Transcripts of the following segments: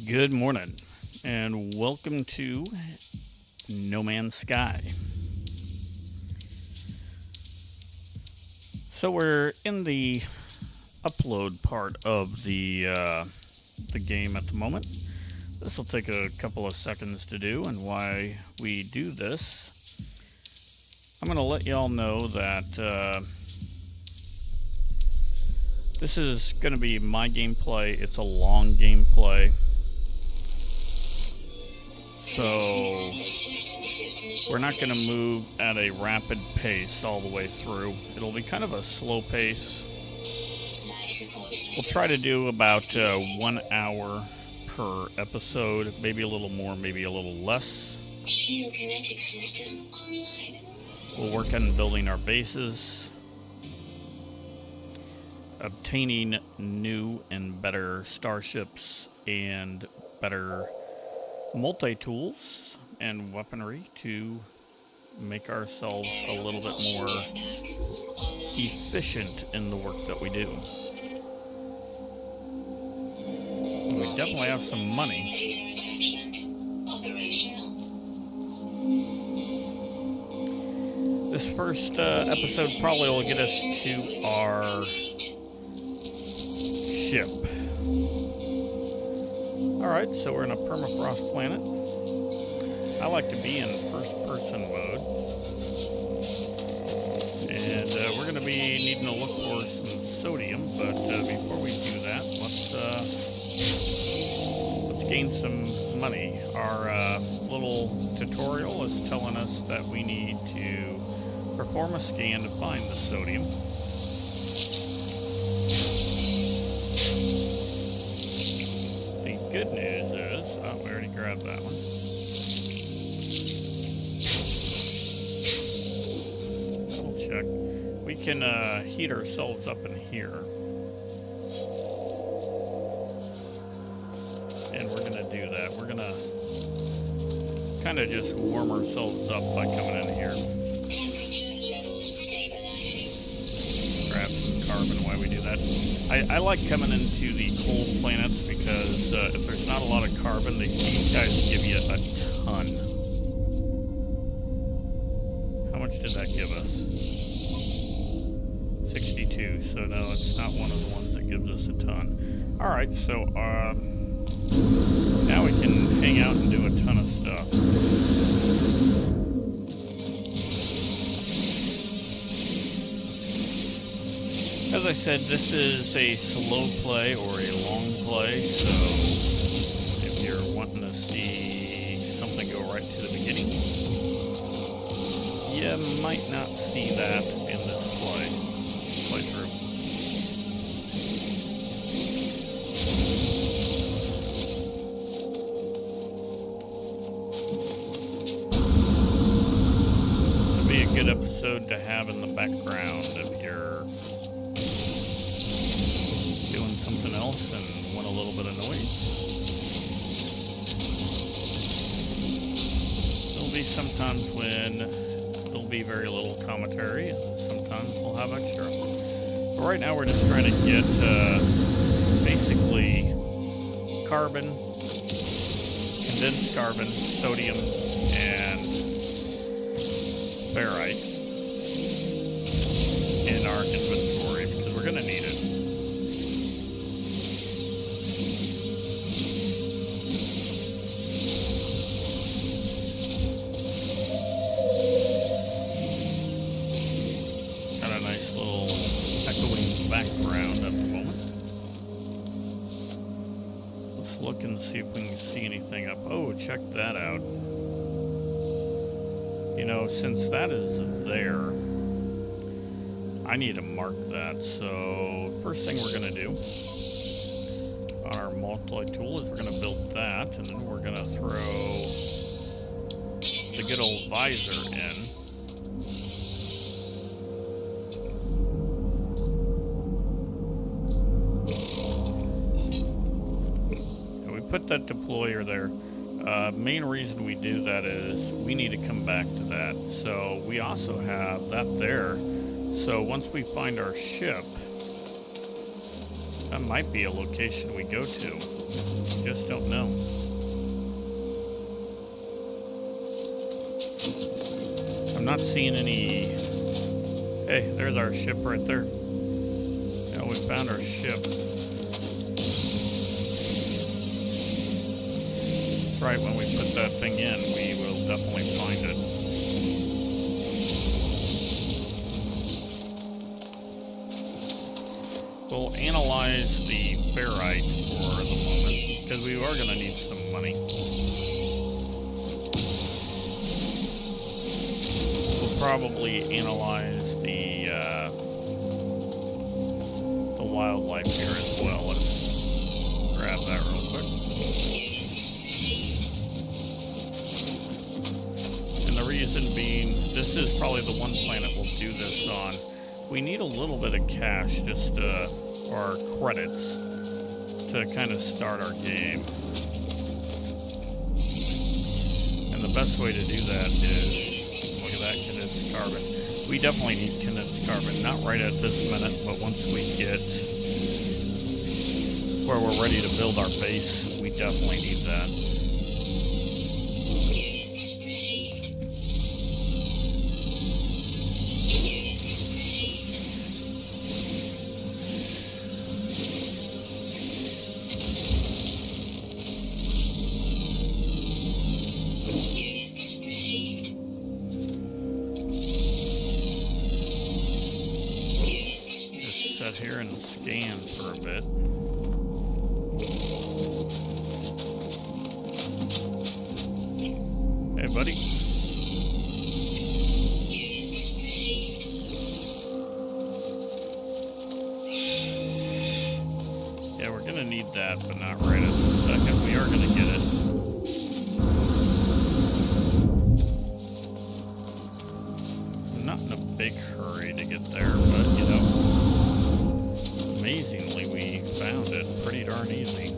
Good morning, and welcome to No Man's Sky. So we're in the upload part of the game at the moment. This will take a couple of seconds to do, and why we do this, I'm going to let y'all know that this is going to be my gameplay. It's a long gameplay. So we're not going to move at a rapid pace all the way through. It'll be kind of a slow pace. We'll try to do about 1 hour per episode, maybe a little more, maybe a little less. We'll work on building our bases, obtaining new and better starships and better multi-tools and weaponry to make ourselves a little bit more efficient in the work that we do. We definitely have some money. This first episode probably will get us to our ship. Alright, so we're in a permafrost planet. I like to be in first-person mode. And we're going to be needing to look for some sodium, but before we do that, let's gain some money. Our little tutorial is telling us that we need to perform a scan to find the sodium. The good news is, we already grabbed that one. Double check. We can heat ourselves up in here. And we're gonna do that. We're gonna kind of just warm ourselves up by coming in here. Grab some carbon while we do that. I like coming into the cold planets because if there's not a lot of carbon, these guys give you a ton. How much did that give us? 62. So no, it's not one of the ones that gives us a ton. Alright, so now we can hang out and do a ton of stuff. As I said, this is a slow play or a long play, so if you're wanting to see something go right to the beginning, you might not see that in this playthrough. This would be a good episode to have in the background if you're doing something else and want a little bit of noise. There'll be sometimes when there'll be very little commentary, and sometimes we'll have extra. But right now we're just trying to get basically carbon, condensed carbon, sodium, and ferrite in our inventory because we're going to need it. Background at the moment. Let's look and see if we can see anything up. Oh, check that out. You know, since that is there, I need to mark that. So, first thing we're going to do on our multi-tool is we're going to build that, and then we're going to throw the good old visor in. Put that deployer there. Main reason we do that is we need to come back to that. So we also have that there. So once we find our ship, That might be a location we go to. Just don't know. I'm not seeing any... Hey, there's our ship right there. Yeah, we found our ship. That's right, when we put that thing in, we will definitely find it. We'll analyze the ferrite for the moment, because we are going to need some money. We'll probably analyze the wildlife here as well. Let's grab that real quick. And the reason being, this is probably the one planet we'll do this on. We need a little bit of cash, just or credits, to kind of start our game. And the best way to do that is, look at that condensed carbon. We definitely need condensed carbon, not right at this minute, but once we get where we're ready to build our base, we definitely need that. Here and scan for a bit. Hey, buddy. Yeah, we're gonna need that, but not right at this second. We are gonna get it. I'm not in a big hurry to get there, but you know. Amazingly, we found it pretty darn easy.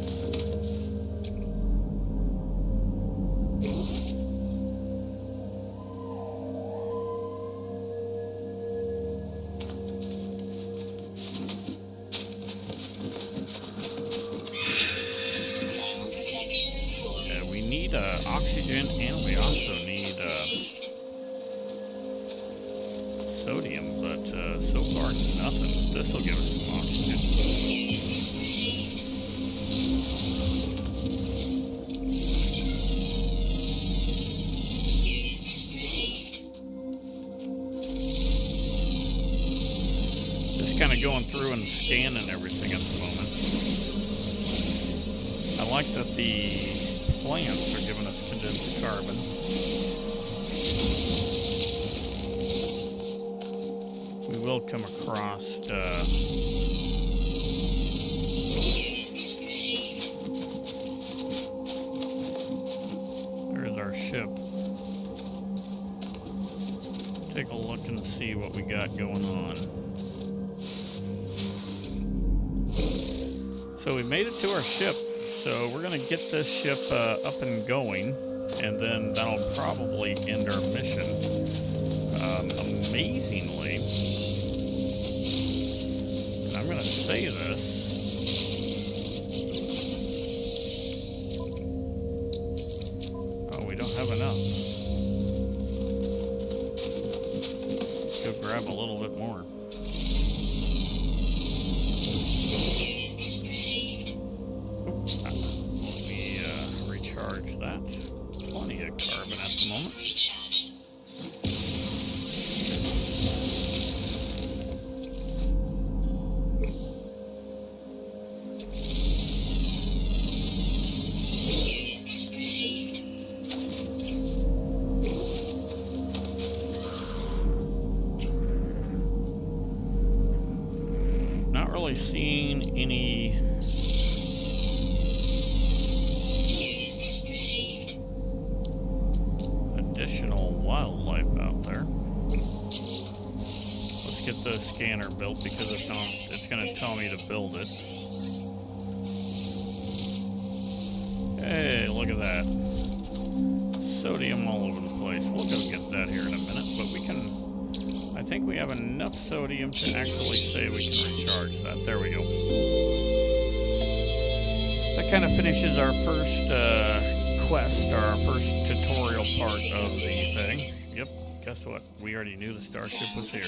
Yeah, we need oxygen, and we also need sodium, but so far nothing. This will give us some oxygen. Just kind of going through and scanning everything at the moment. I like that the plants are giving us condensed carbon. We will come across there's our ship. Take a look and see what we got going on. So we made it to our ship. So we're gonna get this ship up and going, and then that'll probably end our mission. Amazingly, and I'm gonna say this, oh, we don't have enough. Let's go grab a little bit more. Recharge that. Plenty of carbon at the moment. Not really seeing any additional wildlife out there. Let's get the scanner built because it's going to tell me to build it. Hey, look at that. Sodium all over the place. We'll go get that here in a minute, but we can... I think we have enough sodium to actually say we can recharge that. There we go. kind of finishes our first quest, our first tutorial part of the thing. Yep, guess what? We already knew the starship was here.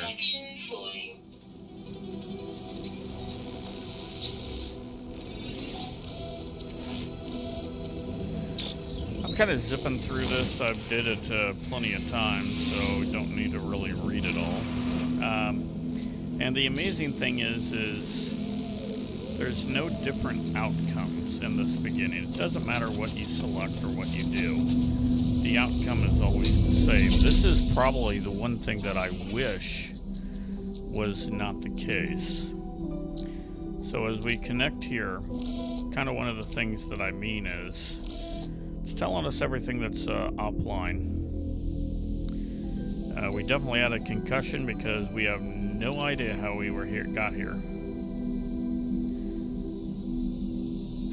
I'm kind of zipping through this. I've did it plenty of times, so we don't need to really read it all. And the amazing thing is there's no different outcomes in this beginning. It doesn't matter what you select or what you do. The outcome is always the same. This is probably the one thing that I wish was not the case. So as we connect here, kind of one of the things that I mean is it's telling us everything that's offline. We definitely had a concussion because we have no idea how we got here.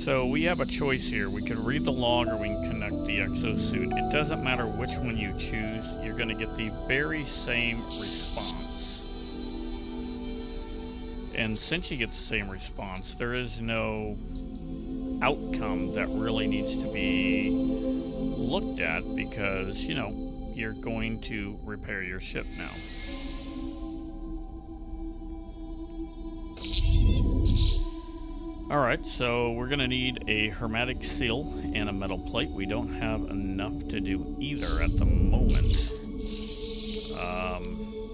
So we have a choice here. We could read the log or we can connect the exosuit. It doesn't matter which one you choose, you're going to get the very same response. And since you get the same response, there is no outcome that really needs to be looked at because, you know, you're going to repair your ship now. Alright, so we're going to need a hermetic seal and a metal plate. We don't have enough to do either at the moment.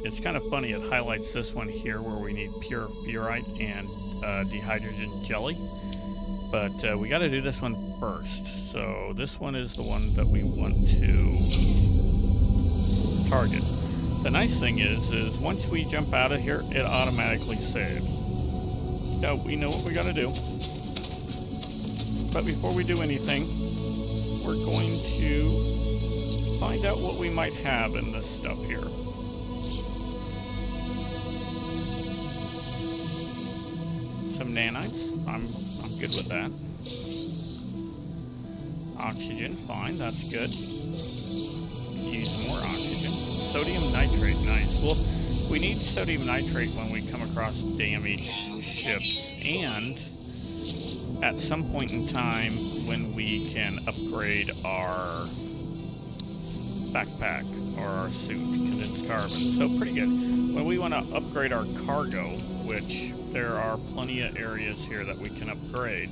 It's kind of funny, it highlights this one here where we need pure fluorite and dehydrogen jelly. But we got to do this one first. So this one is the one that we want to target. The nice thing is once we jump out of here, it automatically saves. Now we know what we got to do. But before we do anything, we're going to find out what we might have in this stuff here. Some nanites. I'm good with that. Oxygen, fine, that's good. Use more oxygen. Sodium nitrate, nice. Well, we need sodium nitrate when we come across damaged ships, and at some point in time when we can upgrade our backpack or our suit because it's carbon. So pretty good. When we want to upgrade our cargo, which there are plenty of areas here that we can upgrade,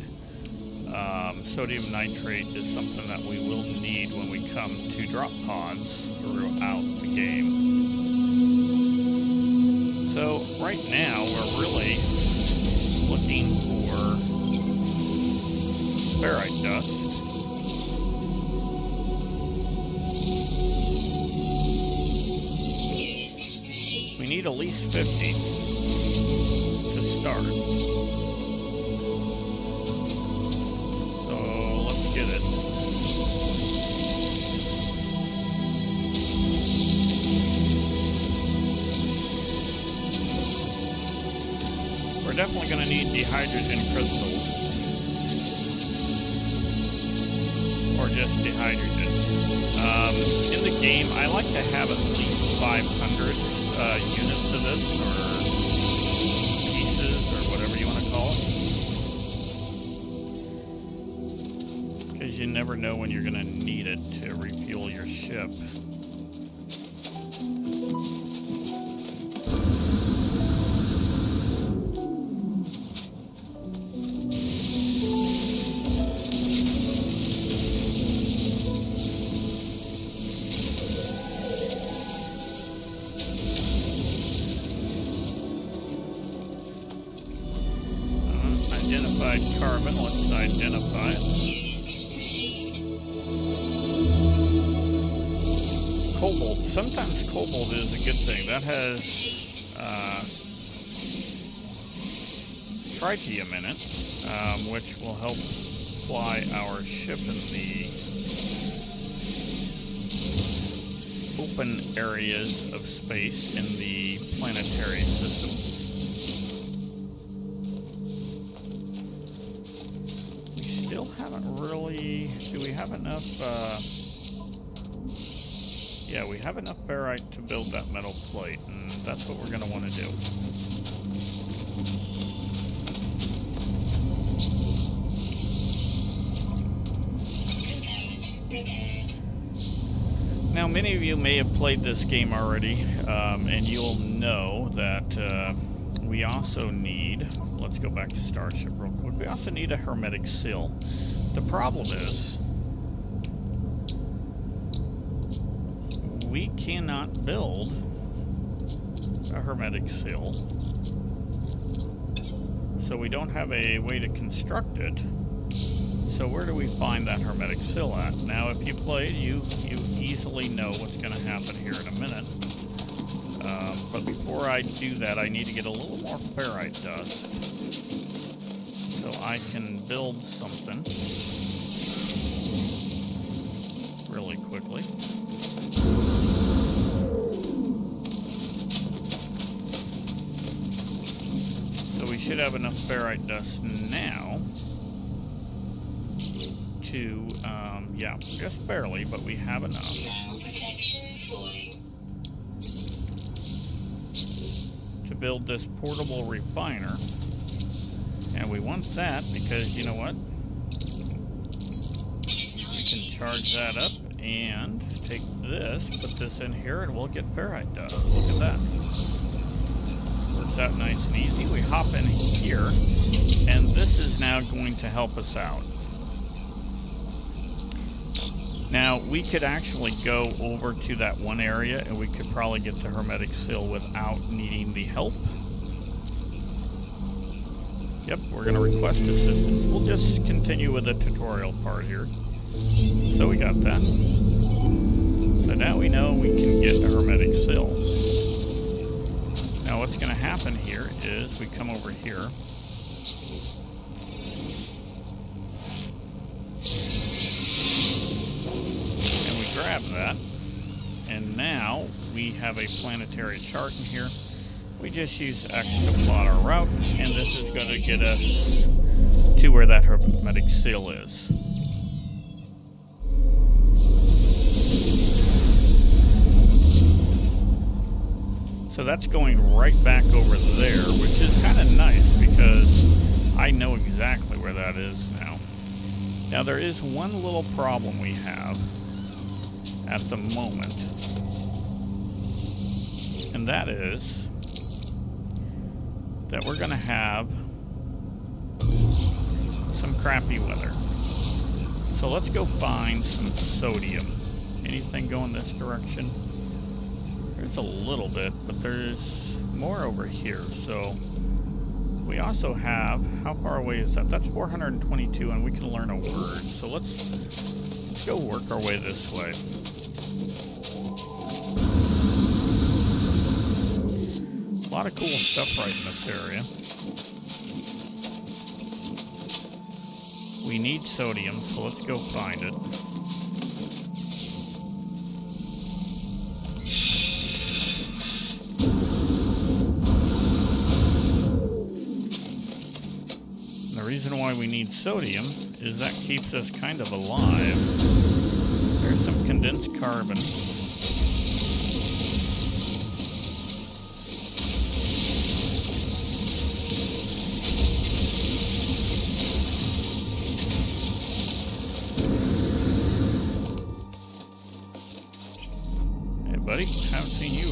sodium nitrate is something that we will need when we come to drop pods throughout the game. So right now we're really looking for ferrite dust. We need at least 50 to start. So let's get it. We're definitely going to need dehydrogen crystals. Or just dehydrogen. In the game, I like to have at least 500 units of this, or pieces, or whatever you want to call it. Because you never know when you're going to need it to refuel your ship. Carbon, let's identify it. Cobalt. Sometimes cobalt is a good thing. That has tritium in it, which will help fly our ship in the open areas of space in the planetary system. Haven't really... Do we have enough... Yeah, we have enough ferrite to build that metal plate, and that's what we're going to want to do. Now, many of you may have played this game already, and you'll know that we also need, let's go back to Starship real quick, we also need a hermetic seal. The problem is, we cannot build a hermetic seal, so we don't have a way to construct it. So where do we find that hermetic seal at? Now, if you played, you easily know what's going to happen here in a minute. But before I do that, I need to get a little more ferrite dust so I can build something really quickly. So we should have enough ferrite dust now to, yeah, just barely, but we have enough. To build this portable refiner. And we want that because, you know what? We can charge that up and take this, put this in here, and we'll get ferrite dust. Look at that. Works out nice and easy. We hop in here, and this is now going to help us out. Now, we could actually go over to that one area and we could probably get the hermetic seal without needing the help. Yep, we're going to request assistance. We'll just continue with the tutorial part here. So we got that. So now we know we can get a hermetic seal. Now what's going to happen here is we come over here. Grab that, and now we have a planetary chart in here. We just use X to plot our route, and this is going to get us to where that hermetic seal is. So that's going right back over there, which is kind of nice because I know exactly where that is now. Now there is one little problem we have at the moment, and that is that we're going to have some crappy weather. So let's go find some sodium. Anything going this direction? There's a little bit, but there's more over here. So we also have, how far away is that? That's 422, and we can learn a word. So let's go work our way this way. A lot of cool stuff right in this area. We need sodium, so let's go find it. And the reason why we need sodium is that keeps us kind of alive. There's some condensed carbon. Hey buddy, haven't seen you.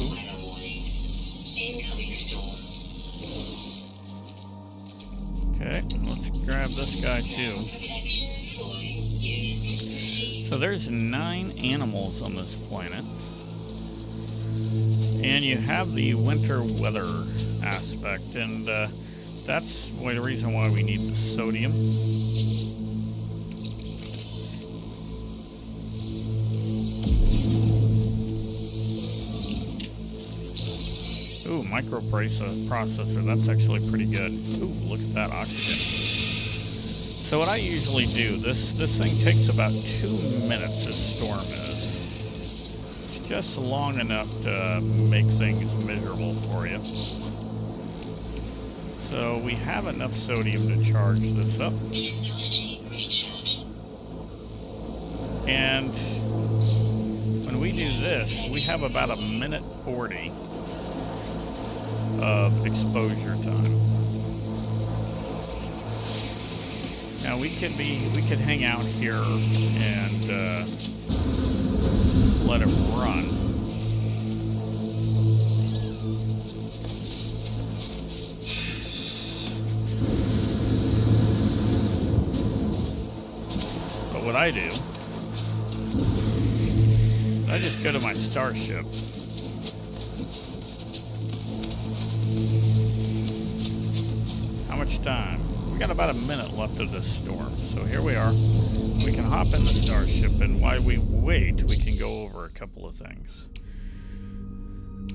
Okay, let's grab this guy too. So there's 9 animals on this planet. And you have the winter weather aspect, and that's the reason why we need the sodium. Ooh, microprocessor, that's actually pretty good. Ooh, look at that oxygen. So what I usually do, this thing takes about 2 minutes, this storm is. It's just long enough to make things miserable for you. So we have enough sodium to charge this up. And when we do this, we have about 1:40 of exposure time. Now Now we could hang out here and let it run. But what I do, I just go to my starship. How much time? We got about a minute left of this storm, so here we are. We can hop in the starship, and while we wait, we can go over a couple of things.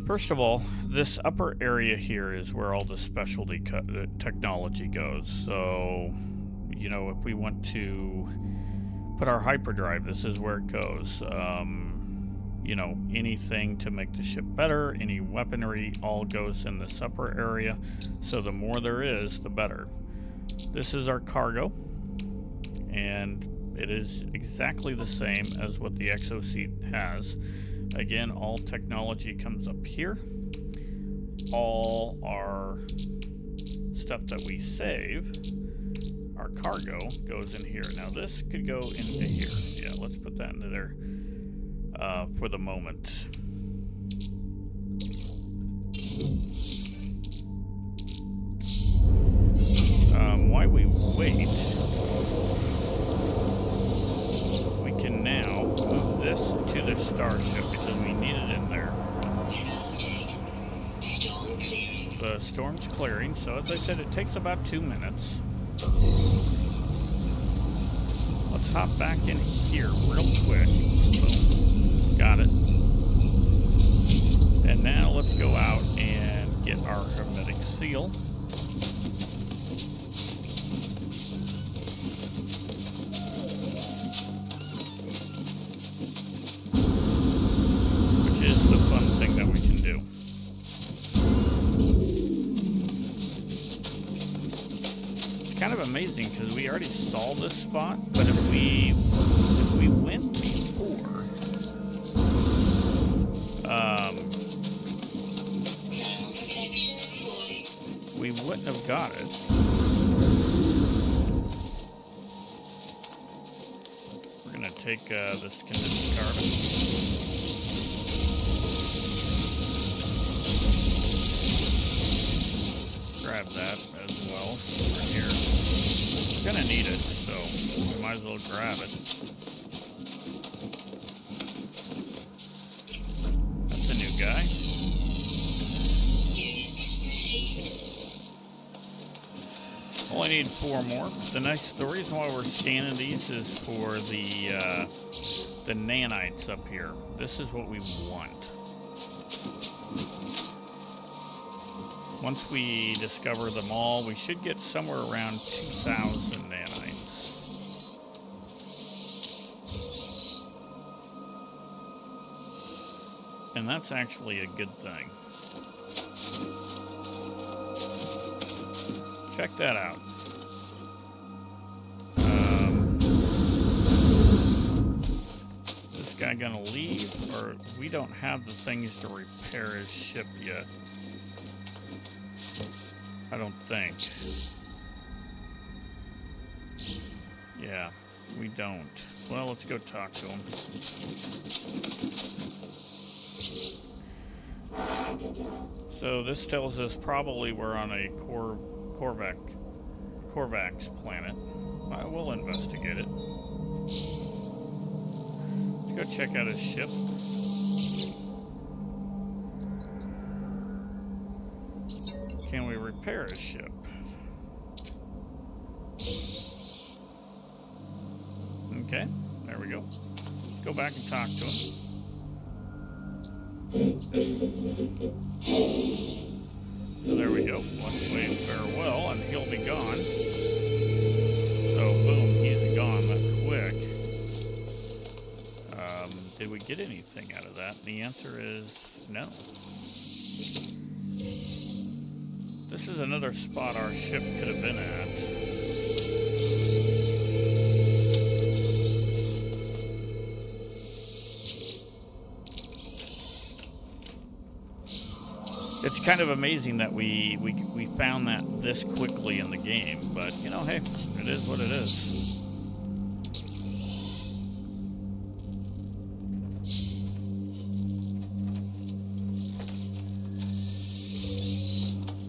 First of all, this upper area here is where all the specialty technology goes. So, you know, if we want to put our hyperdrive, this is where it goes. You know, anything to make the ship better, any weaponry, all goes in this upper area. So the more there is, the better. This is our cargo, and it is exactly the same as what the Exoseat has. Again, all technology comes up here. All our stuff that we save, our cargo, goes in here. Now this could go into here. Yeah, let's put that into there for the moment. While we wait, we can now move this to the starship because we need it in there. The storm's clearing, so as I said, it takes about 2 minutes. Let's hop back in here real quick. Boom. Got it. And now let's go out and get our hermetic seal. Which is the fun thing that we can do. It's kind of amazing because we already saw this spot, but if we went before, we wouldn't have got it. We're gonna take this condensed carbon. Grab that as well. Over here. We're gonna need it, so we might as well grab it. That's a new guy. Only need 4 more. The reason why we're scanning these is for the nanites up here. This is what we want. Once we discover them all, we should get somewhere around 2,000 nanites. And that's actually a good thing. Check that out. This guy gonna leave, or we don't have the things to repair his ship yet. I don't think. Yeah, we don't. Well, let's go talk to him. So this tells us probably we're on a Korvax planet. I will investigate it. Let's go check out his ship. Can we repair his ship? Okay, there we go. Let's go back and talk to him. So there we go. Let's wave farewell, and he'll be gone. So boom, he's gone that quick. Did we get anything out of that? The answer is no. This is another spot our ship could have been at. It's kind of amazing that we found that this quickly in the game, but you know, hey, it is what it is.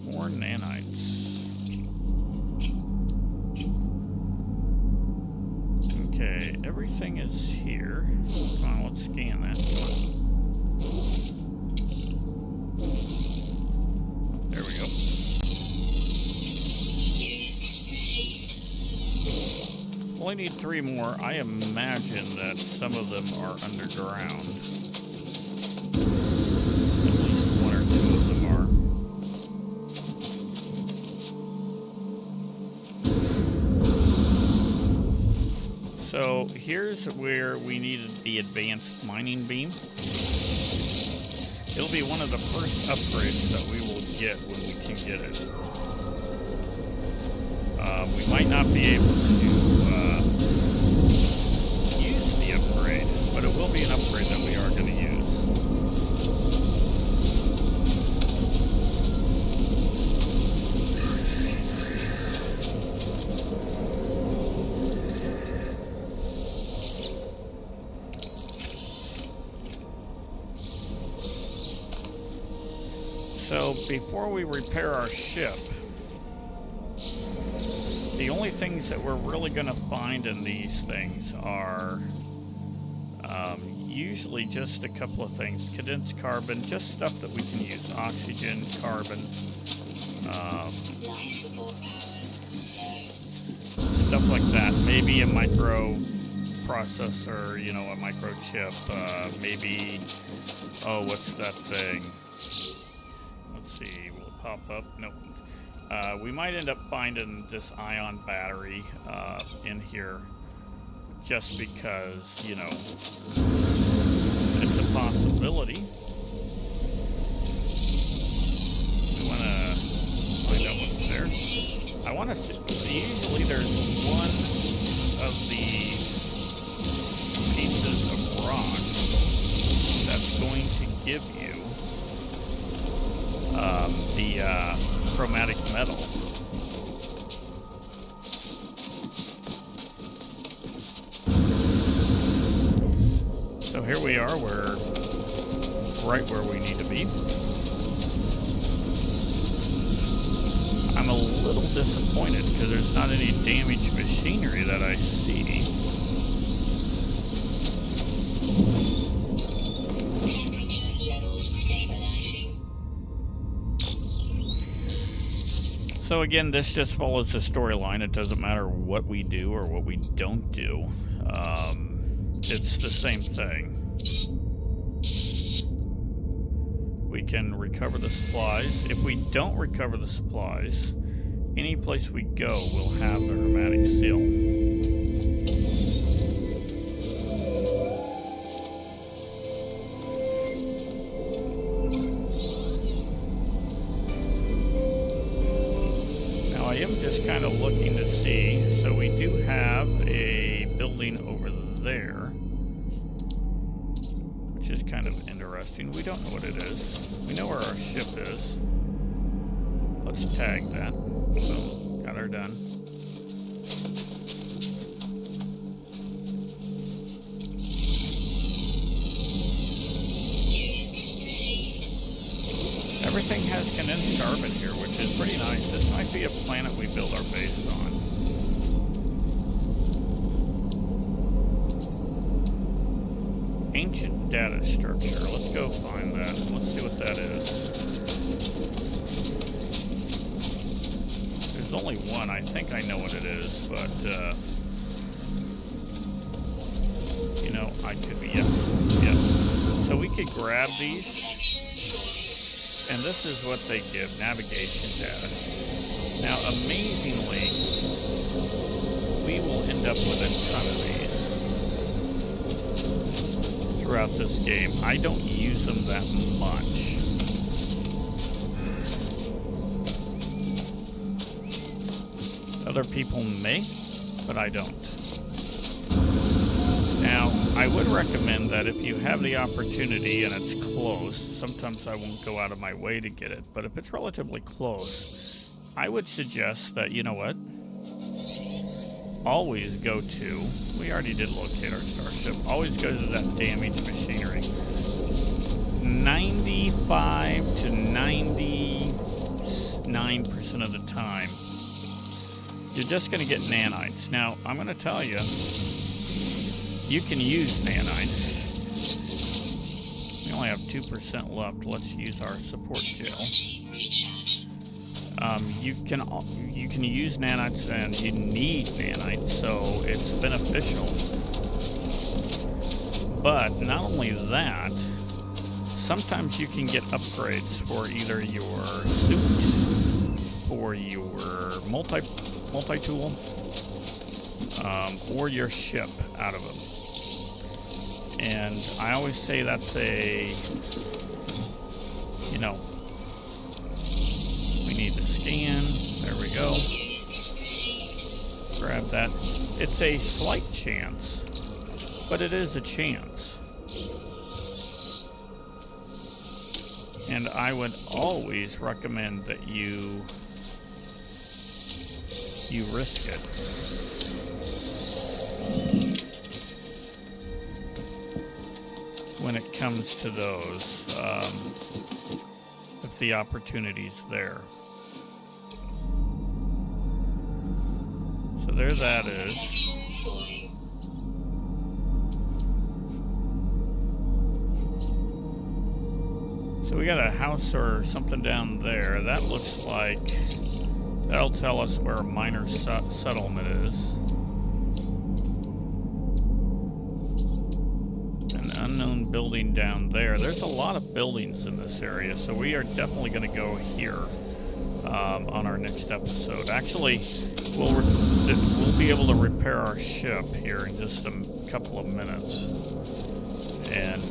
More nanites. Okay, everything is here. Come on, let's scan that. Come on. There we go. Only need 3 more. I imagine that some of them are underground. At least 1 or 2 of them are. So here's where we needed the advanced mining beam. It'll be one of the first upgrades that we will get when we can get it. We might not be able to use the upgrade, but it will be an upgrade that we are going to use. So before we repair our ship, the only things that we're really going to find in these things are usually just a couple of things. Condensed carbon, just stuff that we can use. Oxygen, carbon, stuff like that. Maybe a microprocessor, you know, a microchip. Maybe, oh, what's that thing? Let's see, will it pop up? Nope. We might end up finding this ion battery in here just because, you know, it's a possibility. We want to find out what's there. I want to see, usually there's one of the pieces of rock that's going to give you the chromatic metal. So here we are, we're right where we need to be. I'm a little disappointed because there's not any damaged machinery that I see. So again, this just follows the storyline. It doesn't matter what we do or what we don't do. It's the same thing. We can recover the supplies. If we don't recover the supplies, any place we go will have the hermetic seal. I am just kind of looking to see. So we do have a building over there, which is kind of interesting. We don't know what it is. We know where our ship is. Let's tag that. So, got her done. Everything has condensed carbon here, which is pretty nice. This might be a planet we build our base on. Ancient data structure. Let's go find that. Let's see what that is. There's only one. I think I know what it is, but, you know, I could be, yes. So we could grab these. And this is what they give, navigation data. Now, amazingly, we will end up with a ton of these throughout this game. I don't use them that much. Other people may, but I don't. Now, I I would recommend that if you have the opportunity and it's close, sometimes I won't go out of my way to get it, but if it's relatively close, I would suggest that, you know what? Always go to, we already did locate our starship, always go to that damaged machinery. 95 to 99% of the time, you're just going to get nanites. Now, I'm going to tell you, you can use nanites. We only have 2% left. Let's use our support gel. You can use nanites, and you need nanites, so it's beneficial. But not only that, sometimes you can get upgrades for either your suit or your multi-tool, or your ship out of them. And I always say that's a, you know, we need to scan. There we go. Grab that. It's a slight chance, but it is a chance. And I would always recommend that you risk it. When it comes to those, if the opportunity's there. So there that is. So we got a house or something down there. That looks like, that'll tell us where a minor settlement is. Unknown building down there. There's a lot of buildings in this area, so we are definitely going to go here on our next episode. Actually, we'll be able to repair our ship here in just a couple of minutes, and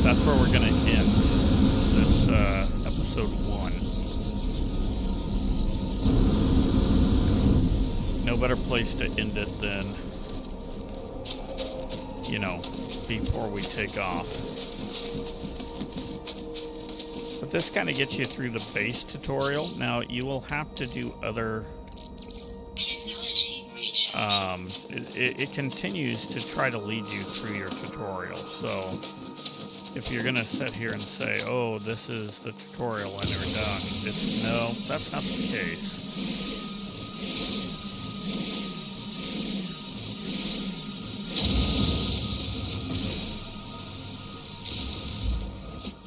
that's where we're going to end this episode 1. No better place to end it than, you know, before we take off. But this kind of gets you through the base tutorial. Now, you will have to do other... it continues to try to lead you through your tutorial. So, if you're going to sit here and say, oh, this is the tutorial and you're done, no, that's not the case.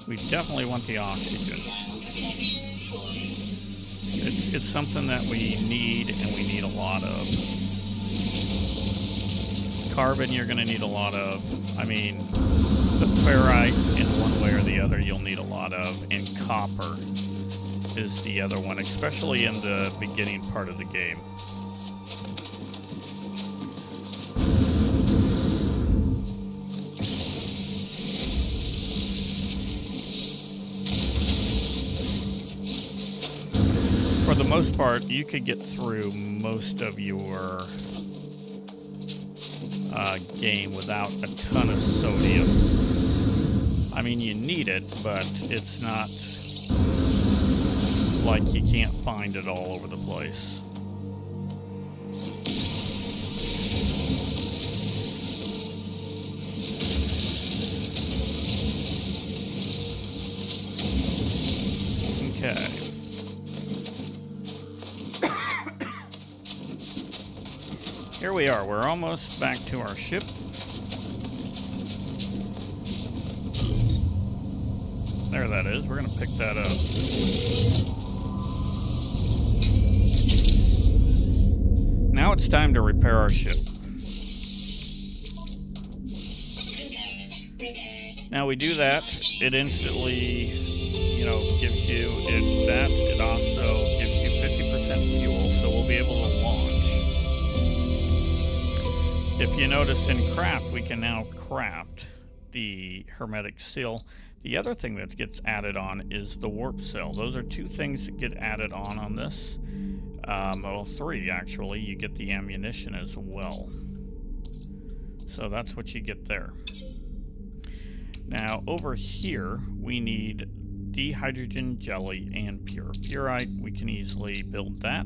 We definitely want the oxygen. It's something that we need, and we need a lot of. Carbon you're going to need a lot of. I mean, the ferrite in one way or the other you'll need a lot of, and copper is the other one, especially in the beginning part of the game. For the most part, you could get through most of your game without a ton of sodium. I mean, you need it, but it's not like you can't find it all over the place. Okay. Here we are. We're almost back to our ship. There that is. We're going to pick that up. Now it's time to repair our ship. Now we do that, it instantly, you know, gives you that. It also gives you 50% fuel, so we'll be able to launch. If you notice in craft, we can now craft the hermetic seal. The other thing that gets added on is the warp cell. Those are two things that get added on this. Well, three actually. You get the ammunition as well. So that's what you get there. Now, over here, we need dihydrogen jelly and pure purite. We can easily build that.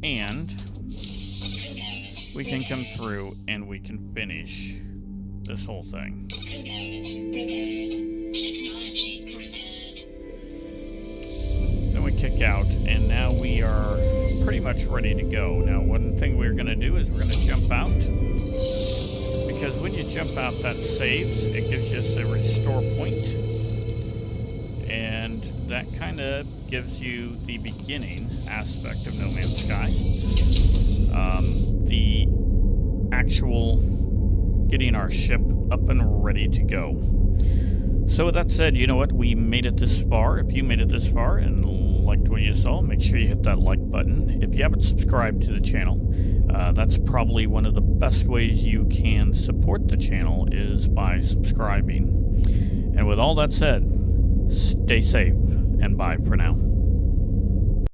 And we can come through and we can finish this whole thing. Then we kick out, and now we are pretty much ready to go. Now, one thing we're going to do is we're going to jump out. Because when you jump out, that saves. It gives us a restore point. And that kind of gives you the beginning aspect of No Man's Sky. The actual getting our ship up and ready to go. So with that said, you know what? We made it this far. If you made it this far and liked what you saw, make sure you hit that like button. If you haven't subscribed to the channel, that's probably one of the best ways you can support the channel is by subscribing. And with all that said, stay safe and bye for now.